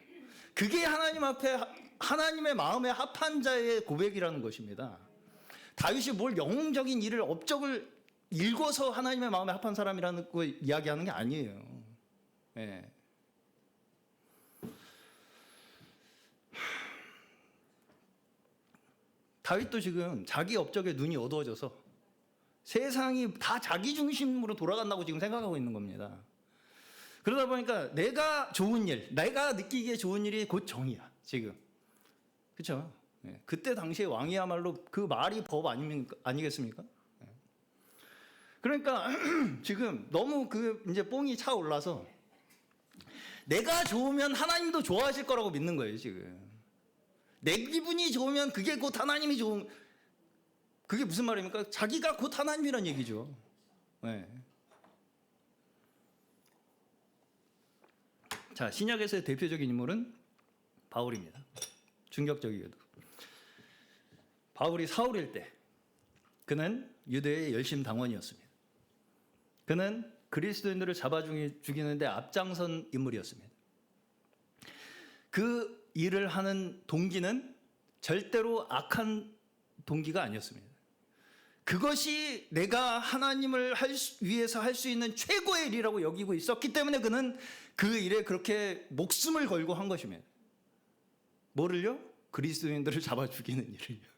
그게 하나님 앞에 하나님의 마음에 합한 자의 고백이라는 것입니다. 다윗이 뭘 영웅적인 일을 업적을 읽어서 하나님의 마음에 합한 사람이라는 거 이야기하는 게 아니에요. 다윗도 지금 자기 업적에 눈이 어두워져서 세상이 다 자기 중심으로 돌아간다고 지금 생각하고 있는 겁니다. 그러다 보니까 내가 좋은 일, 내가 느끼기에 좋은 일이 곧 정의야, 지금. 그렇죠? 그때 당시에 왕이야말로 그 말이 법 아니겠습니까? 그러니까 지금 너무 이제 뽕이 차올라서 내가 좋으면 하나님도 좋아하실 거라고 믿는 거예요, 지금. 내 기분이 좋으면 그게 곧 하나님이 좋은, 그게 무슨 말입니까? 자기가 곧 하나님이란 얘기죠. 자, 신약에서의 대표적인 인물은 바울입니다. 충격적이게도. 바울이 사울일 때 그는 유대의 열심 당원이었습니다. 그는 그리스도인들을 잡아 죽이는데 앞장선 인물이었습니다. 그 일을 하는 동기는 절대로 악한 동기가 아니었습니다. 그것이 내가 하나님을 위해서 할 수 있는 최고의 일이라고 여기고 있었기 때문에 그는 그 일에 그렇게 목숨을 걸고 한 것입니다. 뭐를요? 그리스도인들을 잡아 죽이는 일을요.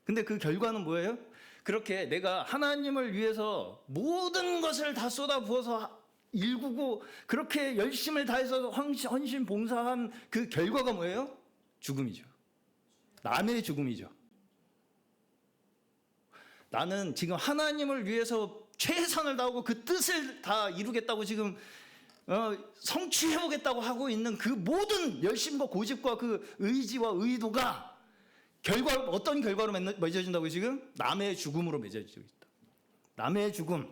근데 그 결과는 뭐예요? 그렇게 내가 하나님을 위해서 모든 것을 다 쏟아부어서 일구고 그렇게 열심을 다해서 헌신 봉사한 그 결과가 뭐예요? 죽음이죠. 남의 죽음이죠. 나는 지금 하나님을 위해서 최선을 다하고 그 뜻을 다 이루겠다고 지금 성취해보겠다고 하고 있는 그 모든 열심과 고집과 그 의지와 의도가 어떤 결과로 맺어진다고요 지금? 남의 죽음으로 맺어지고 있다. 남의 죽음.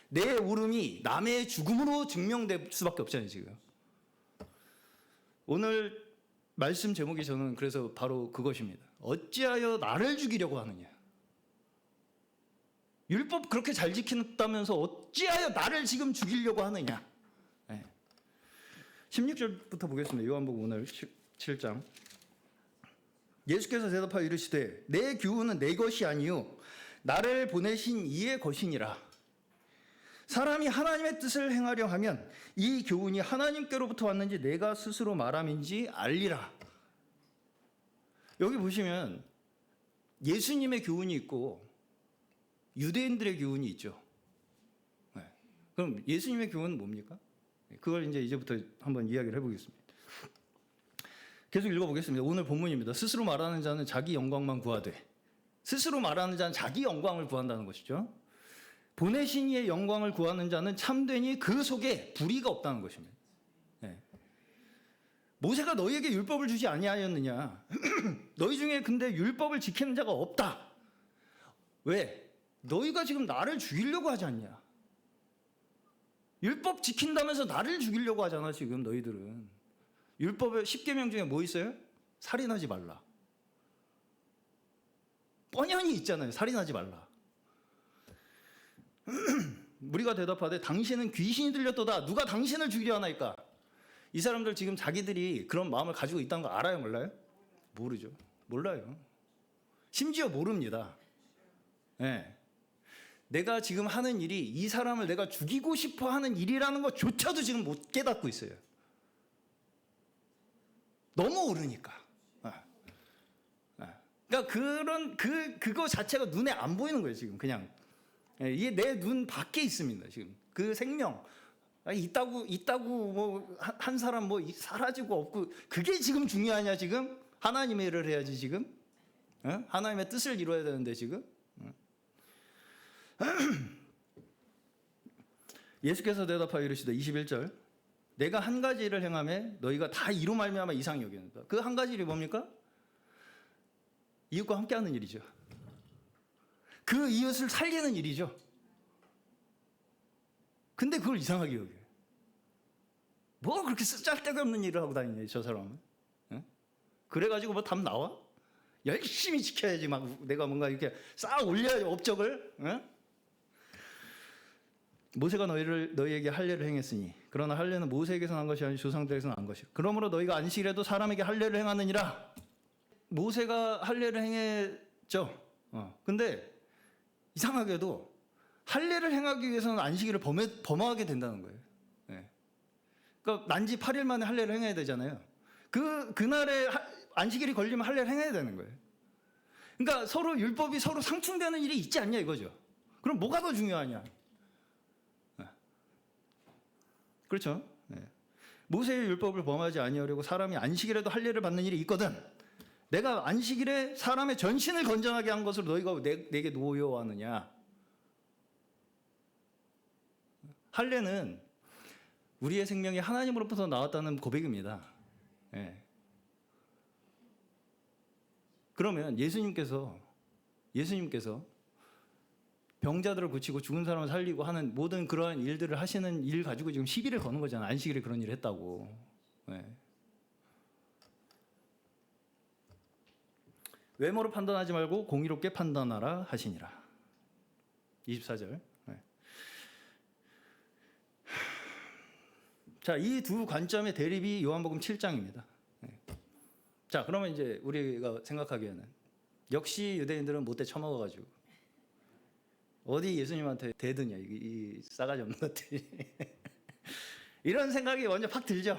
내 울음이 남의 죽음으로 증명될 수밖에 없잖아요 지금. 오늘 말씀 제목이 저는 그래서 바로 그것입니다. 어찌하여 나를 죽이려고 하느냐. 율법 그렇게 잘 지킨다면서 어찌하여 나를 지금 죽이려고 하느냐. 16절부터 보겠습니다. 요한복음 오늘 7장. 예수께서 대답하여 이르시되 내 교훈은 내 것이 아니요 나를 보내신 이의 것이니라. 사람이 하나님의 뜻을 행하려 하면 이 교훈이 하나님께로부터 왔는지 내가 스스로 말함인지 알리라. 여기 보시면 예수님의 교훈이 있고 유대인들의 교훈이 있죠. 그럼 예수님의 교훈은 뭡니까? 그걸 이제부터 한번 이야기를 해보겠습니다. 계속 읽어보겠습니다. 오늘 본문입니다. 스스로 말하는 자는 자기 영광만 구하되. 스스로 말하는 자는 자기 영광을 구한다는 것이죠. 보내신 이의 영광을 구하는 자는 참되니 그 속에 불의가 없다는 것입니다. 모세가 너희에게 율법을 주지 아니하였느냐? 너희 중에 근데 율법을 지키는 자가 없다. 왜? 너희가 지금 나를 죽이려고 하지 않냐? 율법 지킨다면서 나를 죽이려고 하잖아 지금 너희들은. 율법의 10계명 중에 뭐 있어요? 살인하지 말라. 뻔연히 있잖아요. 살인하지 말라. 우리가 대답하되 당신은 귀신이 들렸도다. 누가 당신을 죽이려 하나이까? 이 사람들 지금 자기들이 그런 마음을 가지고 있다는 거 알아요? 몰라요? 모르죠. 몰라요. 심지어 모릅니다. 네. 내가 지금 하는 일이 이 사람을 내가 죽이고 싶어 하는 일이라는 것조차도 지금 못 깨닫고 있어요. 너무 오르니까. 그러니까 그거 자체가 눈에 안 보이는 거예요 지금 그냥. 이게 내 눈 밖에 있습니다 지금. 그 생명 있다고 뭐 한 사람 뭐 사라지고 없고 그게 지금 중요하냐 지금? 하나님의 일을 해야지 지금. 하나님의 뜻을 이루어야 되는데 지금. 예수께서 대답하여 이르시되 21절 내가 한 가지 일을 행하매 너희가 다 이로 말미암아 이상히 여기는다. 그 한 가지 일이 뭡니까? 이웃과 함께하는 일이죠. 그 이웃을 살리는 일이죠. 근데 그걸 이상하게 여겨요. 뭐 그렇게 쓸데가 없는 일을 하고 다니냐 저 사람은. 그래가지고 뭐 답 나와? 열심히 지켜야지 막 내가 뭔가 이렇게 쌓아 올려야지 업적을. 모세가 너희에게 할례를 행했으니 그러나 할례는 모세에게서 난 것이 아니라 조상들에게서 난 것이요. 그러므로 너희가 안식일에도 사람에게 할례를 행하느니라. 모세가 할례를 행했죠. 근데 이상하게도 할례를 행하기 위해서는 안식일을 범하게 된다는 거예요. 그러니까 난지 8일 만에 할례를 행해야 되잖아요. 그날에 안식일이 걸리면 할례를 행해야 되는 거예요. 그러니까 서로 율법이 서로 상충되는 일이 있지 않냐 이거죠. 그럼 뭐가 더 중요하냐? 그렇죠? 모세의 율법을 범하지 아니하려고 사람이 안식일에도 할례를 받는 일이 있거든. 내가 안식일에 사람의 전신을 건전하게 한 것으로 너희가 내게 노여워하느냐? 할례는 우리의 생명이 하나님으로부터 나왔다는 고백입니다. 그러면 예수님께서 병자들을 고치고 죽은 사람을 살리고 하는 모든 그러한 일들을 하시는 일 가지고 지금 시비를 거는 거잖아요. 안식일에 그런 일을 했다고. 외모로 판단하지 말고 공의롭게 판단하라 하시니라. 24절. 자, 이 두 관점의 대립이 요한복음 7장입니다. 자, 그러면 이제 우리가 생각하기에는 역시 유대인들은 못돼 처먹어가지고 어디 예수님한테 대드냐 이 싸가지 없는 것들이 이런 생각이 먼저 팍 들죠.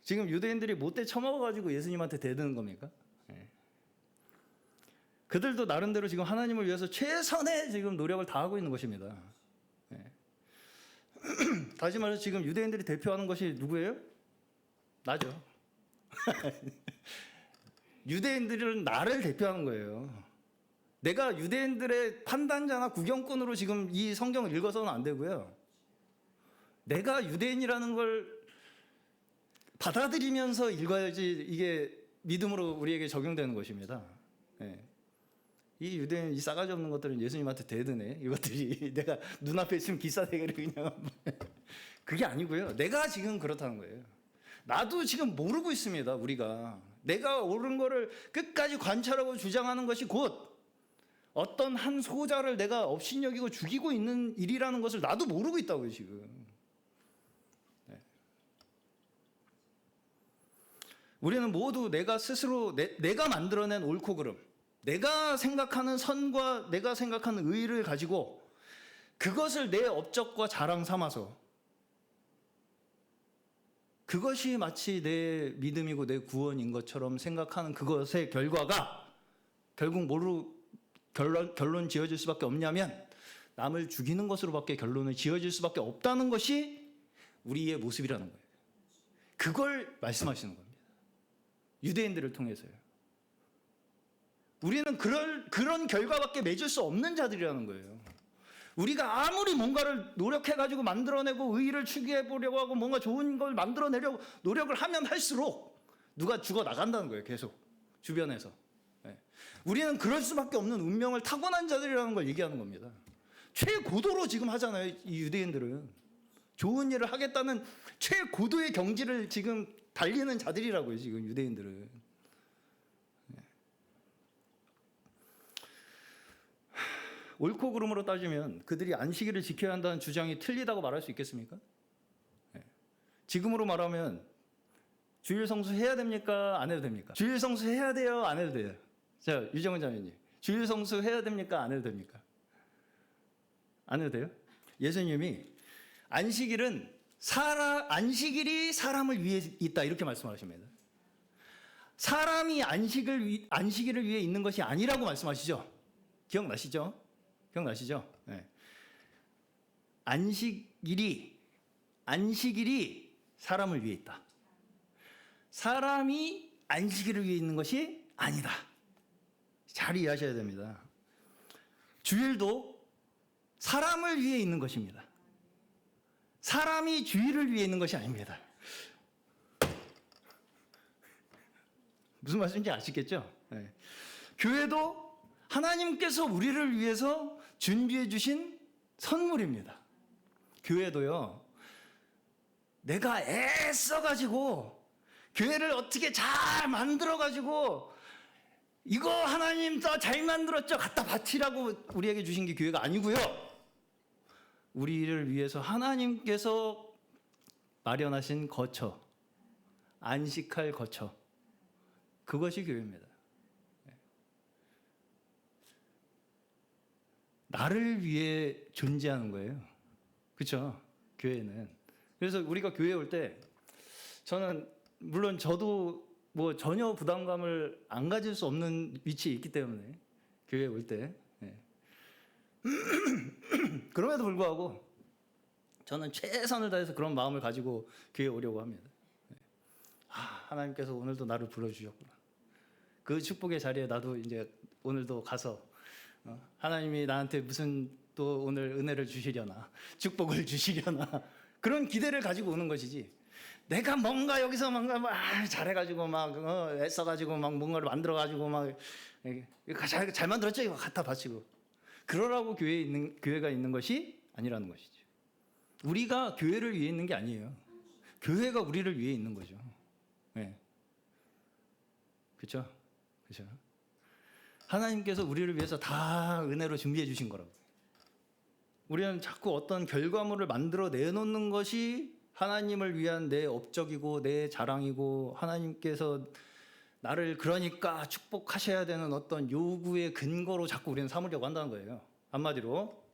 지금 유대인들이 못돼 처먹어가지고 예수님한테 대드는 겁니까? 그들도 나름대로 지금 하나님을 위해서 최선의 지금 노력을 다하고 있는 것입니다. 다시 말해서 지금 유대인들이 대표하는 것이 누구예요? 나죠. 유대인들은 나를 대표하는 거예요. 내가 유대인들의 판단자나 구경꾼으로 지금 이 성경을 읽어서는 안 되고요. 내가 유대인이라는 걸 받아들이면서 읽어야지 이게 믿음으로 우리에게 적용되는 것입니다. 이 유대인 이 싸가지 없는 것들은 예수님한테 대드네. 이것들이 내가 눈앞에 있으면 기싸대기를 그냥 그게 아니고요. 내가 지금 그렇다는 거예요. 나도 지금 모르고 있습니다. 우리가 내가 옳은 거를 끝까지 관찰하고 주장하는 것이 곧 어떤 한 소자를 내가 업신여기고 죽이고 있는 일이라는 것을 나도 모르고 있다고요. 지금 우리는 모두 내가 스스로 내가 만들어낸 옳고 그름, 내가 생각하는 선과 내가 생각하는 의의를 가지고 그것을 내 업적과 자랑 삼아서 그것이 마치 내 믿음이고 내 구원인 것처럼 생각하는 그것의 결과가 결국 뭐로 결론 지어질 수밖에 없냐면 남을 죽이는 것으로밖에 결론을 지어질 수밖에 없다는 것이 우리의 모습이라는 거예요. 그걸 말씀하시는 겁니다. 유대인들을 통해서요. 우리는 그런 결과밖에 맺을 수 없는 자들이라는 거예요. 우리가 아무리 뭔가를 노력해가지고 만들어내고 의의를 추구해보려고 하고 뭔가 좋은 걸 만들어내려고 노력을 하면 할수록 누가 죽어 나간다는 거예요. 계속 주변에서. 우리는 그럴 수밖에 없는 운명을 타고난 자들이라는 걸 얘기하는 겁니다. 최고도로 지금 하잖아요. 이 유대인들은. 좋은 일을 하겠다는 최고도의 경지를 지금 달리는 자들이라고요. 지금 유대인들은. 옳고 그름으로 따지면 그들이 안식일을 지켜야 한다는 주장이 틀리다고 말할 수 있겠습니까? 지금으로 말하면 주일 성수해야 됩니까? 안 해도 됩니까? 주일 성수해야 돼요? 안 해도 돼요? 자, 유정은 자매님, 주일 성수해야 됩니까? 안 해도 됩니까? 안 해도 돼요? 예수님이 안식일이 사람을 위해 있다 이렇게 말씀하십니다. 사람이 안식일을 위해 있는 것이 아니라고 말씀하시죠? 기억나시죠? 네. 안식일이 사람을 위해 있다. 사람이 안식일을 위해 있는 것이 아니다. 잘 이해하셔야 됩니다. 주일도 사람을 위해 있는 것입니다. 사람이 주일을 위해 있는 것이 아닙니다. 무슨 말씀인지 아시겠죠? 네. 교회도 하나님께서 우리를 위해서 준비해 주신 선물입니다. 교회도요. 내가 애써가지고 교회를 어떻게 잘 만들어가지고 이거 하나님 더 잘 만들었죠? 갖다 바치라고 우리에게 주신 게 교회가 아니고요. 우리를 위해서 하나님께서 마련하신 거처, 안식할 거처, 그것이 교회입니다. 나를 위해 존재하는 거예요. 그렇죠? 교회는. 그래서 우리가 교회에 올 때 저는 물론 저도 뭐 전혀 부담감을 안 가질 수 없는 위치에 있기 때문에 교회에 올 때 그럼에도 불구하고 저는 최선을 다해서 그런 마음을 가지고 교회에 오려고 합니다. 하나님께서 오늘도 나를 불러주셨구나. 그 축복의 자리에 나도 이제 오늘도 가서 하나님이 나한테 무슨 또 오늘 은혜를 주시려나 축복을 주시려나 그런 기대를 가지고 오는 것이지 내가 뭔가 여기서 뭔가 잘해가지고 애써가지고 뭔가를 만들어가지고 잘 만들었죠 이거 갖다 바치고 그러라고 교회가 있는 것이 아니라는 것이죠. 우리가 교회를 위해 있는 게 아니에요. 교회가 우리를 위해 있는 거죠. 네. 그렇죠? 그죠? 하나님께서 우리를 위해서 다 은혜로 준비해 주신 거라고. 우리는 자꾸 어떤 결과물을 만들어 내놓는 것이 하나님을 위한 내 업적이고 내 자랑이고 하나님께서 나를 그러니까 축복하셔야 되는 어떤 요구의 근거로 자꾸 우리는 삼으려고 한다는 거예요. 한마디로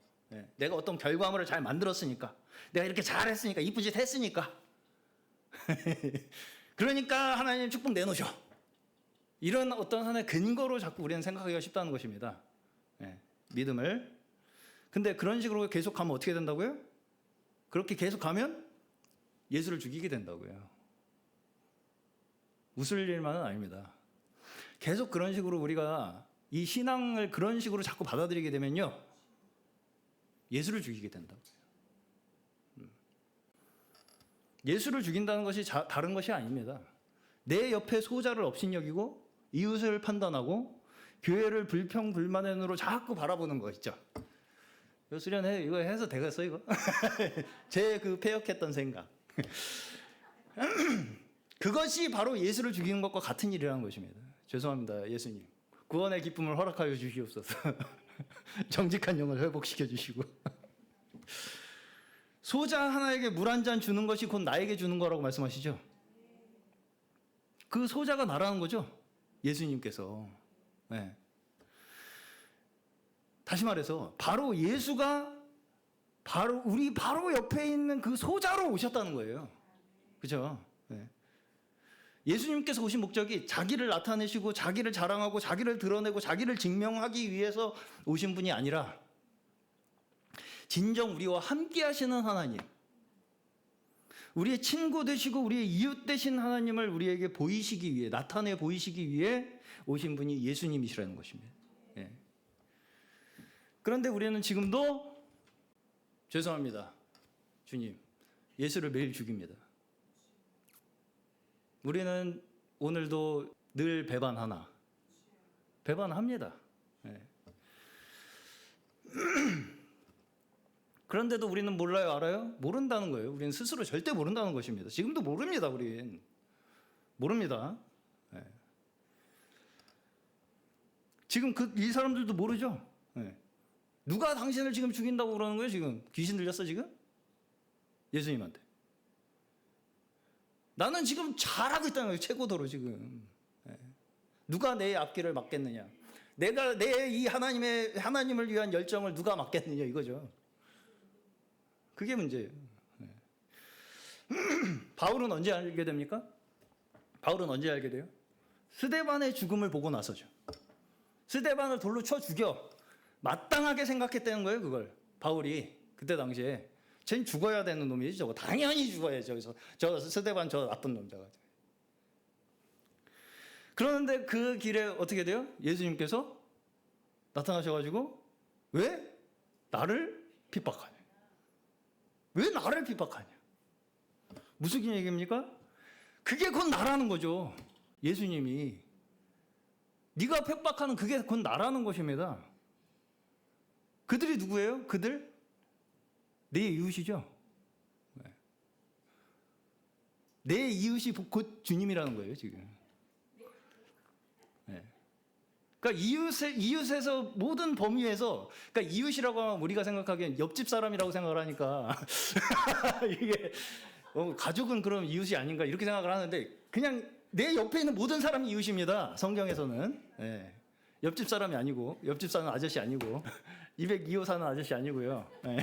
내가 어떤 결과물을 잘 만들었으니까, 내가 이렇게 잘했으니까, 이쁜 짓 했으니까 그러니까 하나님 축복 내놓으셔. 이런 어떤 하나의 근거로 자꾸 우리는 생각하기가 쉽다는 것입니다. 믿음을. 근데 그런 식으로 계속 가면 어떻게 된다고요? 그렇게 계속 가면 예수를 죽이게 된다고요. 웃을 일만은 아닙니다. 계속 그런 식으로 우리가 이 신앙을 그런 식으로 자꾸 받아들이게 되면요, 예수를 죽이게 된다고요. 예수를 죽인다는 것이 다른 것이 아닙니다. 내 옆에 소자를 업신여기고 이웃을 판단하고 교회를 불평불만으로 자꾸 바라보는 거 있죠. 이거 수련해, 이거 해서 되겠어 이거? 제 그 패역했던 생각. 그것이 바로 예수를 죽이는 것과 같은 일이라는 것입니다. 죄송합니다, 예수님. 구원의 기쁨을 허락하여 주시옵소서. 정직한 영을 회복시켜 주시고. 소자 하나에게 물 한 잔 주는 것이 곧 나에게 주는 거라고 말씀하시죠. 그 소자가 나라는 거죠, 예수님께서. 네. 다시 말해서 바로 예수가 우리 바로 옆에 있는 그 소자로 오셨다는 거예요. 그죠? 네. 예수님께서 오신 목적이 자기를 나타내시고 자기를 자랑하고 자기를 드러내고 자기를 증명하기 위해서 오신 분이 아니라 진정 우리와 함께 하시는 하나님, 우리의 친구 되시고 우리의 이웃 되신 하나님을 우리에게 보이시기 위해, 나타내 보이시기 위해 오신 분이 예수님이시라는 것입니다. 예. 그런데 우리는 지금도 죄송합니다, 주님, 예수를 매일 죽입니다. 우리는 오늘도 늘 배반합니다. 예. 그런데도 우리는 몰라요, 알아요? 모른다는 거예요. 우리는 스스로 절대 모른다는 것입니다. 지금도 모릅니다, 우린. 모릅니다. 네. 지금 이 사람들도 모르죠. 네. 누가 당신을 지금 죽인다고 그러는 거예요, 지금? 귀신 들렸어, 지금? 예수님한테. 나는 지금 잘하고 있다는 거예요, 최고도로 지금. 네. 누가 내 앞길을 막겠느냐? 내가 내 이 하나님을 위한 열정을 누가 막겠느냐, 이거죠. 그게 문제예요. 바울은 언제 알게 됩니까? 바울은 언제 알게 돼요? 스데반의 죽음을 보고 나서죠. 스데반을 돌로 쳐 죽여 마땅하게 생각했다는 거예요, 그걸. 바울이 그때 당시에 쟤는 죽어야 되는 놈이지, 저거 당연히 죽어야죠. 그래서 저 스데반 저 나쁜 놈자가. 그런데 그 길에 어떻게 돼요? 예수님께서 나타나셔가지고 왜 나를 핍박하냐? 왜 나를 핍박하냐? 무슨 얘기입니까? 그게 곧 나라는 거죠. 예수님이. 네가 핍박하는 그게 곧 나라는 것입니다. 그들이 누구예요? 그들? 내 이웃이죠. 내 이웃이 곧 주님이라는 거예요, 지금. 그러니까 이웃에서 모든 범위에서, 그러니까 이웃이라고 하면 우리가 생각하기엔 옆집 사람이라고 생각을 하니까 이게 가족은 그럼 이웃이 아닌가 이렇게 생각을 하는데, 그냥 내 옆에 있는 모든 사람이 이웃입니다. 성경에서는. 예. 옆집 사람이 아니고, 옆집 사는 아저씨 아니고, 202호 사는 아저씨 아니고요. 예.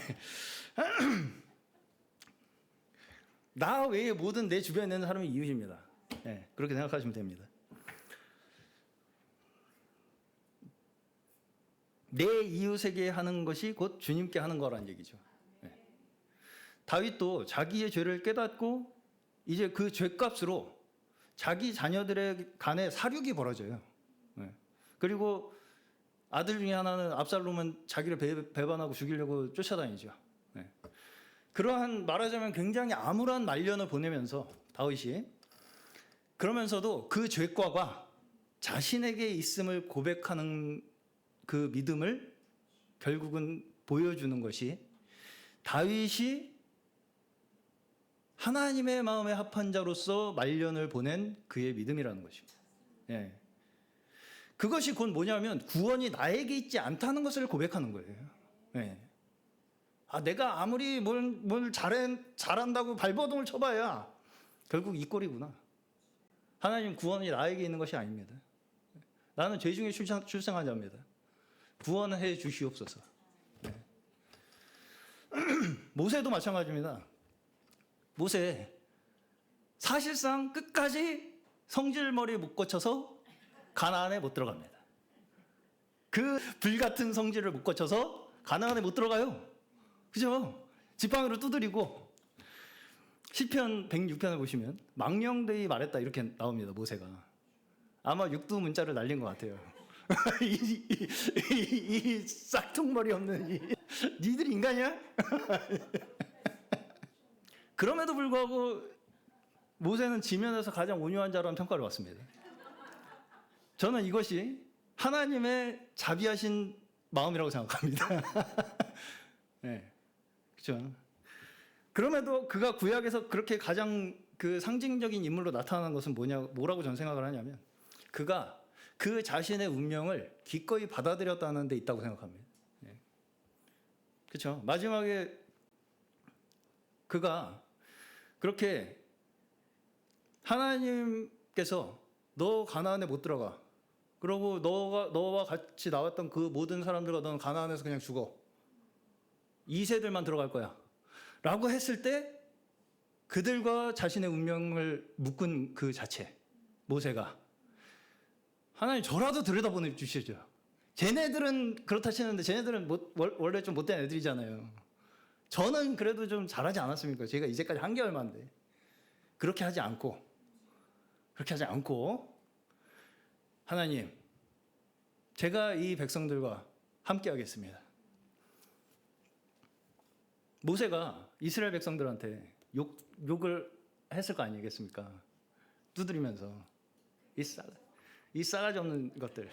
나 외에 모든 내 주변에 있는 사람이 이웃입니다. 예. 그렇게 생각하시면 됩니다. 내 이웃에게 하는 것이 곧 주님께 하는 거라는 얘기죠. 네. 다윗도 자기의 죄를 깨닫고 이제 그 죄값으로 자기 자녀들의 간에 사륙이 벌어져요. 네. 그리고 아들 중에 하나는 압살롬은 자기를 배반하고 죽이려고 쫓아다니죠. 네. 그러한, 말하자면 굉장히 암울한 말년을 보내면서 다윗이, 그러면서도 그 죄과가 자신에게 있음을 고백하는 그 믿음을 결국은 보여주는 것이 다윗이 하나님의 마음에 합한 자로서 말년을 보낸 그의 믿음이라는 것입니다. 예. 그것이 곧 뭐냐면 구원이 나에게 있지 않다는 것을 고백하는 거예요. 네. 내가 아무리 뭘 잘한다고 발버둥을 쳐봐야 결국 이 꼴이구나. 하나님 구원이 나에게 있는 것이 아닙니다. 나는 죄 중에 출생한 자입니다. 구원해 주시옵소서. 네. 모세도 마찬가지입니다. 모세 사실상 끝까지 성질머리에 못 고쳐서 가나안에 못 들어갑니다. 그 불같은 성질을 못 고쳐서 가나안에 못 들어가요. 그죠? 지팡이로 두드리고 시편 106편을 보시면 망령되이 말했다 이렇게 나옵니다. 모세가 아마 육두문자를 날린 것 같아요. 이 싹퉁머리 없는 니들이 인간이야? 그럼에도 불구하고 모세는 지면에서 가장 온유한 자라는 평가를 받습니다. 저는 이것이 하나님의 자비하신 마음이라고 생각합니다. 네, 그렇죠. 그럼에도 그가 구약에서 그렇게 가장 그 상징적인 인물로 나타나는 것은 뭐라고 저는 생각을 하냐면 그가 그 자신의 운명을 기꺼이 받아들였다는 데 있다고 생각합니다. 네. 그렇죠. 마지막에 그가 그렇게 하나님께서 너 가나안에 못 들어가. 그러고 너와 같이 나왔던 그 모든 사람들과 너는 가나안에서 그냥 죽어. 2세들만 들어갈 거야. 라고 했을 때 그들과 자신의 운명을 묶은 그 자체, 모세가 하나님 저라도 들여다보내 주시죠. 쟤네들은 그렇다 치는데 쟤네들은 원래 좀 못된 애들이잖아요. 저는 그래도 좀 잘하지 않았습니까? 제가 이제까지 한 게 얼마인데. 그렇게 하지 않고 하나님, 제가 이 백성들과 함께 하겠습니다. 모세가 이스라엘 백성들한테 욕을 했을 거 아니겠습니까? 두드리면서 이 싸가지 없는 것들.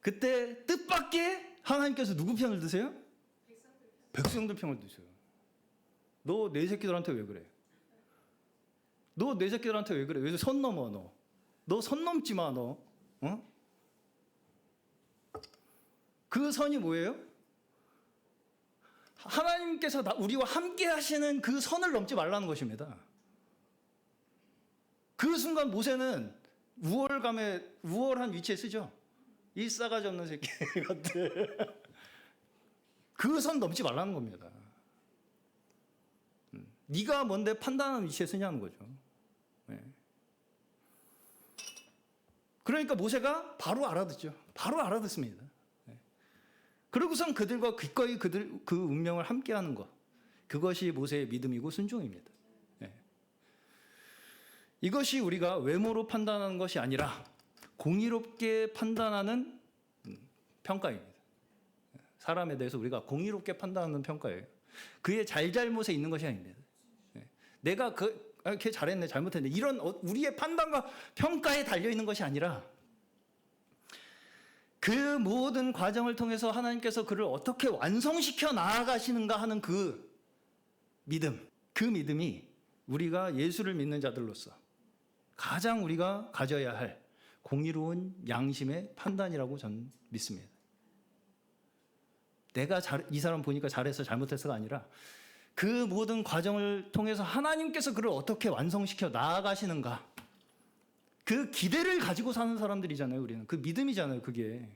그때 뜻밖의 하나님께서 누구 편을 드세요? 백성들 편을 드세요. 너 내 새끼들한테 왜 그래? 너 내 새끼들한테 왜 그래? 왜 선 넘어 너? 너 선 넘지 마 너. 어? 그 선이 뭐예요? 하나님께서 우리와 함께 하시는 그 선을 넘지 말라는 것입니다. 그 순간 모세는 우월한 위치에 쓰죠. 이 싸가지 없는 새끼 같은. 그 선 넘지 말라는 겁니다. 네가 뭔데 판단하는 위치에 쓰냐는 거죠. 네. 그러니까 모세가 바로 알아듣죠. 바로 알아듣습니다. 네. 그러고선 그들과 기꺼이 그 운명을 함께하는 것. 그것이 모세의 믿음이고 순종입니다. 네. 이것이 우리가 외모로 판단하는 것이 아니라 공의롭게 판단하는 평가입니다. 사람에 대해서 우리가 공의롭게 판단하는 평가예요. 그의 잘잘못에 있는 것이 아닙니다. 내가 걔 잘했네, 잘못했네. 이런 우리의 판단과 평가에 달려있는 것이 아니라 그 모든 과정을 통해서 하나님께서 그를 어떻게 완성시켜 나아가시는가 하는 그 믿음. 그 믿음이 우리가 예수를 믿는 자들로서 가장 우리가 가져야 할 공의로운 양심의 판단이라고 저는 믿습니다. 내가 이 사람 보니까 잘했어, 잘못했어가 아니라 그 모든 과정을 통해서 하나님께서 그를 어떻게 완성시켜 나아가시는가. 그 기대를 가지고 사는 사람들이잖아요, 우리는. 그 믿음이잖아요, 그게.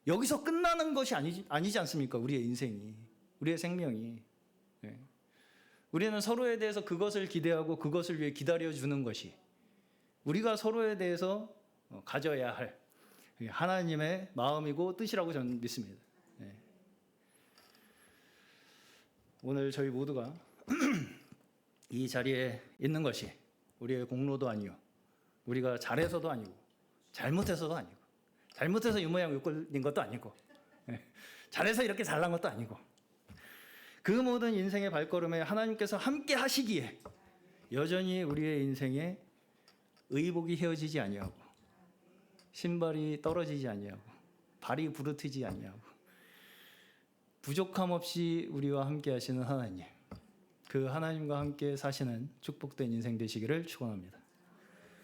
여기서 끝나는 것이 아니지 않습니까? 우리의 인생이. 우리의 생명이. 네. 우리는 서로에 대해서 그것을 기대하고 그것을 위해 기다려주는 것이 우리가 서로에 대해서 가져야 할 하나님의 마음이고 뜻이라고 저는 믿습니다. 네. 오늘 저희 모두가 이 자리에 있는 것이 우리의 공로도 아니요, 우리가 잘해서도 아니고 잘못해서도 아니고, 잘못해서 이 모양 욕걸린 것도 아니고, 잘해서 이렇게 잘난 것도 아니고, 그 모든 인생의 발걸음에 하나님께서 함께 하시기에 여전히 우리의 인생에 의복이 헤어지지 아니하고 신발이 떨어지지 아니하고 발이 부르트지 아니하고 부족함 없이 우리와 함께 하시는 하나님, 그 하나님과 함께 사시는 축복된 인생 되시기를 축원합니다.